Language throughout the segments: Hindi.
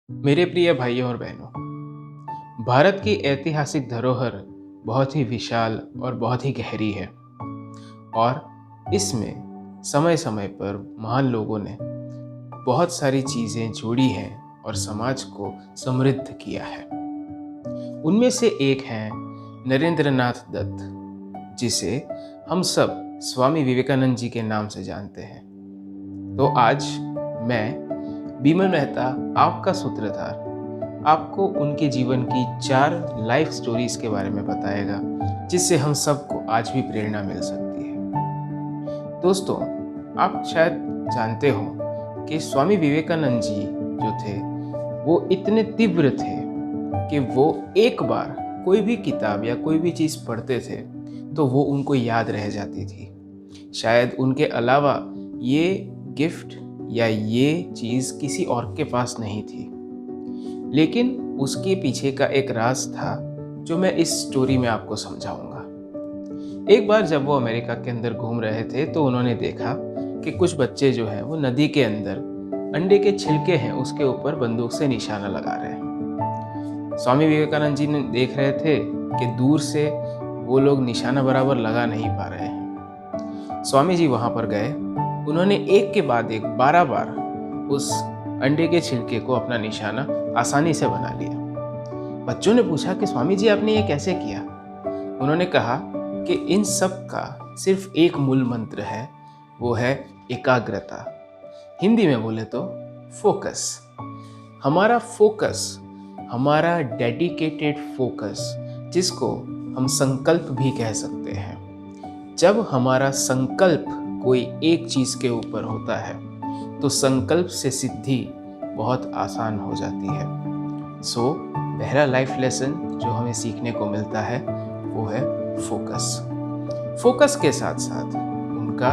मेरे प्रिय भाइयों और बहनों, भारत की ऐतिहासिक धरोहर बहुत ही विशाल और बहुत ही गहरी है और इसमें समय समय पर महान लोगों ने बहुत सारी चीज़ें जोड़ी हैं और समाज को समृद्ध किया है। उनमें से एक हैं नरेंद्रनाथ दत्त, जिसे हम सब स्वामी विवेकानंद जी के नाम से जानते हैं। तो आज मैं बिमल मेहता, आपका सूत्रधार, आपको उनके जीवन की 4 लाइफ स्टोरीज के बारे में बताएगा, जिससे हम सबको आज भी प्रेरणा मिल सकती है। दोस्तों, आप शायद जानते हो कि स्वामी विवेकानंद जी जो थे वो इतने तीव्र थे कि वो एक बार कोई भी किताब या कोई भी चीज़ पढ़ते थे तो वो उनको याद रह जाती थी। शायद उनके अलावा ये गिफ्ट या ये चीज़ किसी और के पास नहीं थी, लेकिन उसके पीछे का एक राज था जो मैं इस स्टोरी में आपको समझाऊंगा। एक बार जब वो अमेरिका के अंदर घूम रहे थे तो उन्होंने देखा कि कुछ बच्चे जो हैं वो नदी के अंदर अंडे के छिलके हैं उसके ऊपर बंदूक से निशाना लगा रहे हैं। स्वामी विवेकानंद जी ने देख रहे थे कि दूर से वो लोग निशाना बराबर लगा नहीं पा रहे हैं। स्वामी जी वहाँ पर गए। उन्होंने एक के बाद एक 12 बार उस अंडे के छिलके को अपना निशाना आसानी से बना लिया। बच्चों ने पूछा कि स्वामी जी आपने ये कैसे किया? उन्होंने कहा कि इन सब का सिर्फ एक मूल मंत्र है, वो है एकाग्रता। हिंदी में बोले तो फोकस। हमारा फोकस, हमारा डेडिकेटेड फोकस, जिसको हम संकल्प भी कह सकते हैं। जब हमारा संकल्प कोई एक चीज़ के ऊपर होता है तो संकल्प से सिद्धि बहुत आसान हो जाती है। पहला लाइफ लेसन जो हमें सीखने को मिलता है वो है फोकस। फोकस के साथ साथ उनका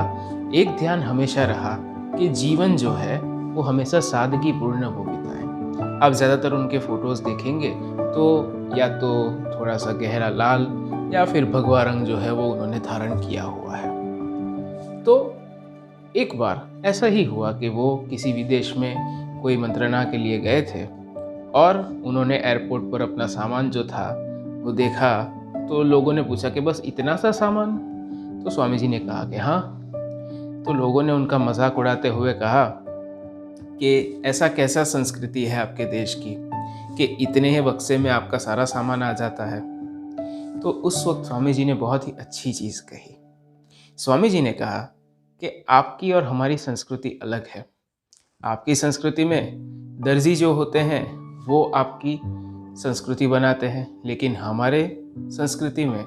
एक ध्यान हमेशा रहा कि जीवन जो है वो हमेशा सादगीपूर्ण वो बिताएं। आप ज़्यादातर उनके फ़ोटोज़ देखेंगे तो या तो थोड़ा सा गहरा लाल या फिर भगवा रंग जो है वो उन्होंने धारण किया हुआ है। तो एक बार ऐसा ही हुआ कि वो किसी विदेश में कोई मंत्रणा के लिए गए थे और उन्होंने एयरपोर्ट पर अपना सामान जो था वो देखा तो लोगों ने पूछा कि बस इतना सा सामान? तो स्वामी जी ने कहा कि हाँ। तो लोगों ने उनका मजाक उड़ाते हुए कहा कि ऐसा कैसा संस्कृति है आपके देश की कि इतने ही बक्से में आपका सारा सामान आ जाता है। तो उस वक्त स्वामी जी ने बहुत ही अच्छी चीज़ कही। स्वामी जी ने कहा कि आपकी और हमारी संस्कृति अलग है। आपकी संस्कृति में दर्जी जो होते हैं वो आपकी संस्कृति बनाते हैं, लेकिन हमारे संस्कृति में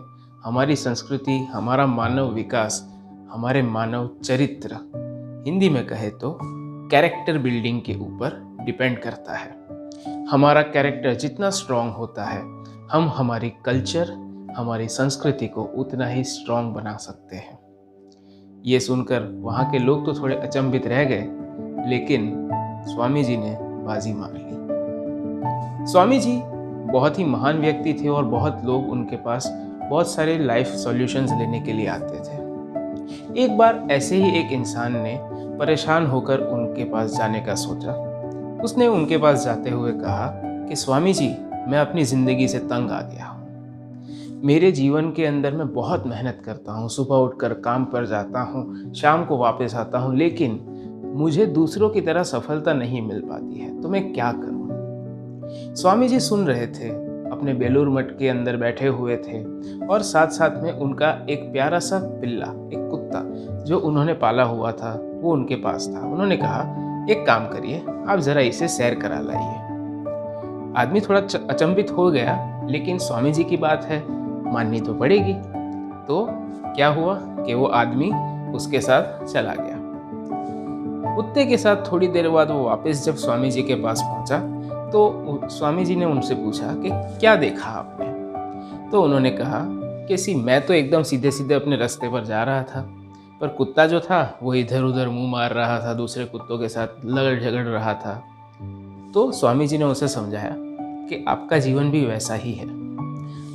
हमारा मानव विकास, हमारे मानव चरित्र, हिंदी में कहे तो कैरेक्टर बिल्डिंग के ऊपर डिपेंड करता है। हमारा कैरेक्टर जितना स्ट्रांग होता है, हम हमारी कल्चर, हमारी संस्कृति को उतना ही स्ट्रांग बना सकते हैं। ये सुनकर वहाँ के लोग तो थोड़े अचंभित रह गए, लेकिन स्वामी जी ने बाजी मार ली। स्वामी जी बहुत ही महान व्यक्ति थे और बहुत लोग उनके पास बहुत सारे लाइफ सॉल्यूशंस लेने के लिए आते थे। एक बार ऐसे ही एक इंसान ने परेशान होकर उनके पास जाने का सोचा। उसने उनके पास जाते हुए कहा कि स्वामी जी, मैं अपनी ज़िंदगी से तंग आ गया हूँ। मेरे जीवन के अंदर मैं बहुत मेहनत करता हूँ, सुबह उठकर काम पर जाता हूँ, शाम को वापस आता हूँ, लेकिन मुझे दूसरों की तरह सफलता नहीं मिल पाती है, तो मैं क्या करूँ? स्वामी जी सुन रहे थे, अपने बेलूर मठ के अंदर बैठे हुए थे और साथ साथ में उनका एक प्यारा सा पिल्ला, एक कुत्ता जो उन्होंने पाला हुआ था, वो उनके पास था। उन्होंने कहा, एक काम करिए, आप ज़रा इसे सैर करा लाइए। आदमी थोड़ा अचंभित हो गया, लेकिन स्वामी जी की बात है, माननी तो पड़ेगी। तो क्या हुआ कि वो आदमी उसके साथ चला गया। कुत्ते के साथ थोड़ी देर बाद वो वापस जब स्वामी जी के पास पहुंचा तो स्वामी जी ने उनसे पूछा कि क्या देखा आपने? तो उन्होंने कहा कि मैं तो एकदम सीधे सीधे अपने रास्ते पर जा रहा था, पर कुत्ता जो था वो इधर उधर मुंह मार रहा था, दूसरे कुत्तों के साथ लड़ झगड़ रहा था। तो स्वामी जी ने उसे समझाया कि आपका जीवन भी वैसा ही है।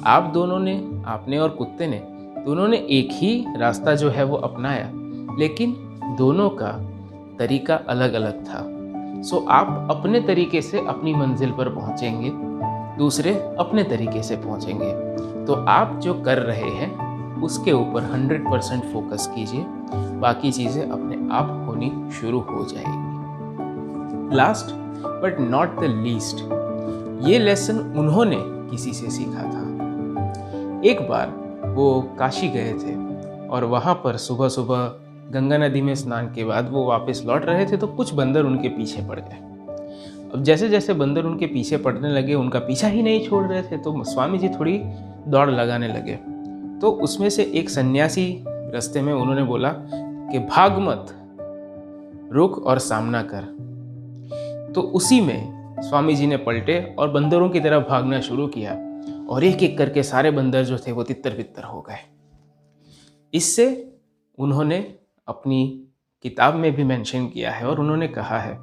आप दोनों ने, आपने और कुत्ते ने, दोनों ने एक ही रास्ता जो है वो अपनाया, लेकिन दोनों का तरीका अलग अलग था। सो आप अपने तरीके से अपनी मंजिल पर पहुंचेंगे, दूसरे अपने तरीके से पहुंचेंगे। तो आप जो कर रहे हैं उसके ऊपर 100% फोकस कीजिए, बाकी चीज़ें अपने आप होनी शुरू हो जाएगी। Last but not the least, ये लेसन उन्होंने किसी से सीखा था। एक बार वो काशी गए थे और वहाँ पर सुबह सुबह गंगा नदी में स्नान के बाद वो वापस लौट रहे थे, तो कुछ बंदर उनके पीछे पड़ गए। अब जैसे जैसे बंदर उनके पीछे पड़ने लगे, उनका पीछा ही नहीं छोड़ रहे थे, तो स्वामी जी थोड़ी दौड़ लगाने लगे। तो उसमें से एक सन्यासी रास्ते में उन्होंने बोला कि भाग मत, रुक और सामना कर। तो उसी में स्वामी जी ने पलटे और बंदरों की तरफ भागना शुरू किया, और एक एक करके सारे बंदर जो थे वो तितर बितर हो गए। इससे उन्होंने अपनी किताब में भी मेंशन किया है और उन्होंने कहा है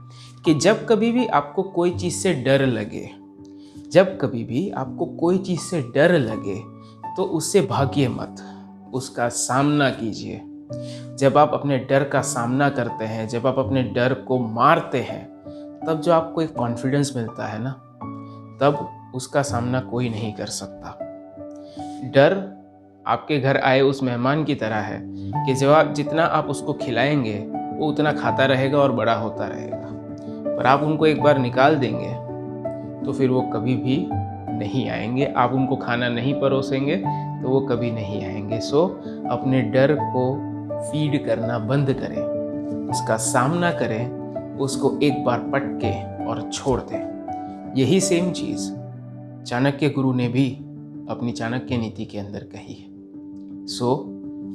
कि जब कभी भी आपको कोई चीज़ से डर लगे, जब कभी भी आपको कोई चीज़ से डर लगे तो उससे भागिए मत, उसका सामना कीजिए। जब आप अपने डर का सामना करते हैं, जब आप अपने डर को मारते हैं, तब जो आपको एक कॉन्फिडेंस मिलता है ना, तब उसका सामना कोई नहीं कर सकता। डर आपके घर आए उस मेहमान की तरह है कि जितना आप उसको खिलाएंगे वो उतना खाता रहेगा और बड़ा होता रहेगा, पर आप उनको एक बार निकाल देंगे तो फिर वो कभी भी नहीं आएंगे। आप उनको खाना नहीं परोसेंगे तो वो कभी नहीं आएंगे। सो अपने डर को फीड करना बंद करें, उसका सामना करें, उसको एक बार पटके और छोड़ दें। यही सेम चीज़ चाणक्य गुरु ने भी अपनी चाणक्य नीति के अंदर कही है। सो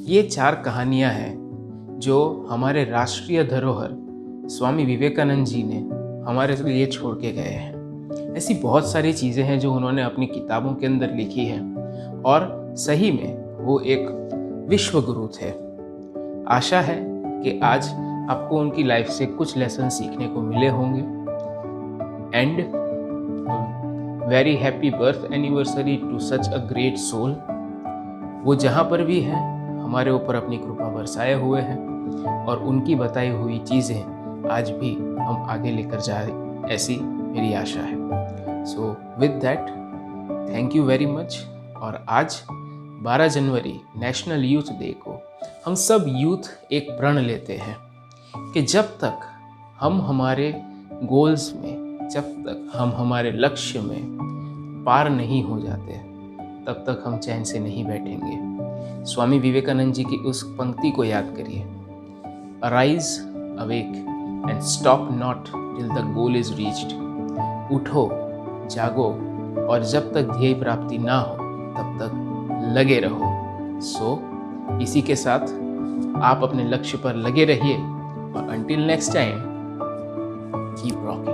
ये 4 कहानियाँ हैं जो हमारे राष्ट्रीय धरोहर स्वामी विवेकानंद जी ने हमारे लिए छोड़ के गए हैं। ऐसी बहुत सारी चीज़ें हैं जो उन्होंने अपनी किताबों के अंदर लिखी हैं और सही में वो एक विश्व गुरु थे। आशा है कि आज आपको उनकी लाइफ से कुछ लेसन सीखने को मिले होंगे। And very happy birth anniversary to such a great soul. वो जहाँ पर भी हैं हमारे ऊपर अपनी कृपा बरसाए हुए हैं और उनकी बताई हुई चीज़ें आज भी हम आगे लेकर जाए, ऐसी मेरी आशा है। So with that, thank you very much. और आज 12 जनवरी नेशनल यूथ डे को हम सब यूथ एक प्रण लेते हैं कि जब तक हम हमारे गोल्स में, जब तक हम हमारे लक्ष्य में पार नहीं हो जाते, तब तक हम चैन से नहीं बैठेंगे। स्वामी विवेकानंद जी की उस पंक्ति को याद करिए, arise, awake and stop not till the goal is reached. उठो, जागो और जब तक ध्येय प्राप्ति ना हो तब तक लगे रहो। सो इसी के साथ आप अपने लक्ष्य पर लगे रहिए और until next time, keep rocking.